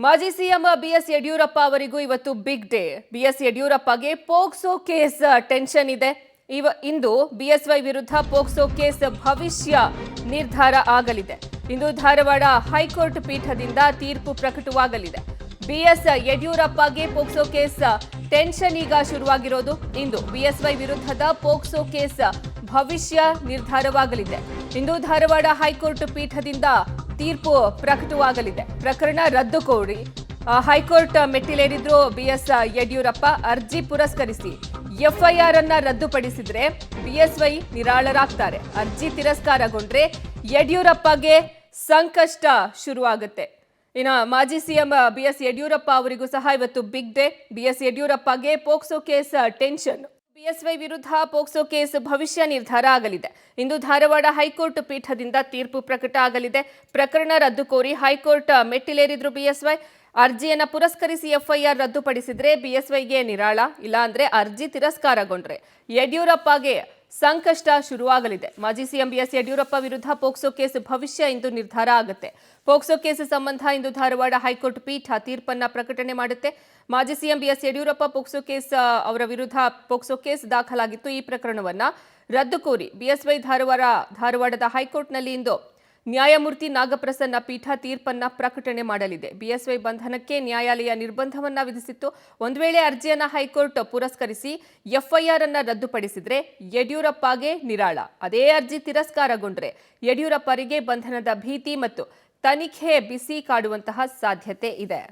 ಮಾಜಿ CM BS Yediyurappa ಅವರಿಗೂ ಇವತ್ತು ಬಿಗ್ ಡೇ. ಬಿಎಸ್ ಯಡಿಯೂರಪ್ಪಗೆ ಪೋಕ್ಸೋ ಕೇಸ್ ಟೆನ್ಷನ್ ಇದೆ. ಇಂದು ಬಿಎಸ್ವೈ ವಿರುದ್ಧ ಪೋಕ್ಸೋ ಕೇಸ್ ಭವಿಷ್ಯ ನಿರ್ಧಾರ ಆಗಲಿದೆ. ಇಂದು ಧಾರವಾಡ ಹೈಕೋರ್ಟ್ ಪೀಠದಿಂದ ತೀರ್ಪು ಪ್ರಕಟವಾಗಲಿದೆ. ಬಿಎಸ್ ಯಡಿಯೂರಪ್ಪಗೆ ಪೋಕ್ಸೋ ಕೇಸ್ ಟೆನ್ಷನ್ ಈಗ ಶುರುವಾಗಿರೋದು. ಇಂದು ಬಿಎಸ್ವೈ ವಿರುದ್ಧದ ಪೋಕ್ಸೋ ಕೇಸ್ ಭವಿಷ್ಯ ನಿರ್ಧಾರವಾಗಲಿದೆ. ಇಂದು ಧಾರವಾಡ ಹೈಕೋರ್ಟ್ ಪೀಠದಿಂದ ತೀರ್ಪು ಪ್ರಕಟವಾಗಲಿದೆ. ಪ್ರಕರಣ ರದ್ದು ಕೋರಿ ಹೈಕೋರ್ಟ್ ಮೆಟ್ಟಿಲೇರಿದ್ರು ಬಿಎಸ್ ಯಡಿಯೂರಪ್ಪ. ಅರ್ಜಿ ಪುರಸ್ಕರಿಸಿ ಎಫ್ಐಆರ್ ಅನ್ನ ರದ್ದುಪಡಿಸಿದ್ರೆ ಬಿಎಸ್ವೈ ನಿರಾಳರಾಗ್ತಾರೆ. ಅರ್ಜಿ ತಿರಸ್ಕಾರಗೊಂಡ್ರೆ ಯಡಿಯೂರಪ್ಪಗೆ ಸಂಕಷ್ಟ ಶುರುವಾಗುತ್ತೆ. ಇನ್ನು ಮಾಜಿ ಸಿಎಂ ಬಿಎಸ್ ಯಡಿಯೂರಪ್ಪ ಅವರಿಗೂ ಸಹ ಇವತ್ತು ಬಿಗ್ ಡೇ. ಬಿಎಸ್ ಯಡಿಯೂರಪ್ಪಗೆ ಪೋಕ್ಸೋ ಕೇಸ್ ಟೆನ್ಷನ್. ಬಿಎಸ್ವೈ ವಿರುದ್ಧ ಪೋಕ್ಸೋ ಕೇಸ್ ಭವಿಷ್ಯ ನಿರ್ಧಾರ ಆಗಲಿದೆ. ಇಂದು ಧಾರವಾಡ ಹೈಕೋರ್ಟ್ ಪೀಠದಿಂದ ತೀರ್ಪು ಪ್ರಕಟ ಆಗಲಿದೆ. ಪ್ರಕರಣ ರದ್ದು ಕೋರಿ ಹೈಕೋರ್ಟ್ ಮೆಟ್ಟಿಲೇರಿದ್ರು ಬಿಎಸ್ವೈ. ಅರ್ಜಿಯನ್ನ ಪುರಸ್ಕರಿಸಿ ಎಫ್ಐಆರ್ ರದ್ದುಪಡಿಸಿದ್ರೆ ಬಿಎಸ್ವೈಗೆ ನಿರಾಳ, ಇಲ್ಲಾಂದ್ರೆ ಅರ್ಜಿ ತಿರಸ್ಕಾರಗೊಂಡ್ರೆ ಯಡಿಯೂರಪ್ಪಗೆ ಸಂಕಷ್ಟ ಶುರುವಾಗಲಿದೆ. ಮಾಜಿ ಸಿಎಂ ಬಿಎಸ್ ಯಡಿಯೂರಪ್ಪ ವಿರುದ್ಧ ಪೋಕ್ಸೋ ಕೇಸ್ ಭವಿಷ್ಯ ಇಂದು ನಿರ್ಧಾರ ಆಗುತ್ತೆ. ಪೋಕ್ಸೋ ಕೇಸ್ ಸಂಬಂಧ ಇಂದು ಧಾರವಾಡ ಹೈಕೋರ್ಟ್ ಪೀಠ ತೀರ್ಪನ್ನ ಪ್ರಕಟಣೆ ಮಾಡುತ್ತೆ. ಮಾಜಿ ಸಿಎಂ ಬಿಎಸ್ ಯಡಿಯೂರಪ್ಪ ಅವರ ವಿರುದ್ಧ ಪೋಕ್ಸೋ ಕೇಸ್ ದಾಖಲಾಗಿತ್ತು. ಈ ಪ್ರಕರಣವನ್ನ ರದ್ದು ಕೋರಿ ಬಿಎಸ್ವೈ ಧಾರವಾಡದ ಹೈಕೋರ್ಟ್ನಲ್ಲಿ ಇಂದು ನ್ಯಾಯಮೂರ್ತಿ ನಾಗಪ್ರಸನ್ನ ಪೀಠ ತೀರ್ಪನ್ನ ಪ್ರಕಟಣೆ ಮಾಡಲಿದೆ. ಬಿಎಸ್ವೈ ಬಂಧನಕ್ಕೆ ನ್ಯಾಯಾಲಯ ನಿರ್ಬಂಧವನ್ನ ವಿಧಿಸಿತ್ತು. ಒಂದು ವೇಳೆ ಅರ್ಜಿಯನ್ನ ಹೈಕೋರ್ಟ್ ಪುರಸ್ಕರಿಸಿ ಎಫ್ಐಆರ್ ಅನ್ನ ರದ್ದುಪಡಿಸಿದ್ರೆ ಯಡಿಯೂರಪ್ಪಗೆ ನಿರಾಳ. ಅದೇ ಅರ್ಜಿ ತಿರಸ್ಕಾರಗೊಂಡ್ರೆ ಯಡಿಯೂರಪ್ಪರಿಗೆ ಬಂಧನದ ಭೀತಿ ಮತ್ತು ತನಿಖೆ ಬಿಸಿ ಕಾಡುವಂತಹ ಸಾಧ್ಯತೆ ಇದೆ.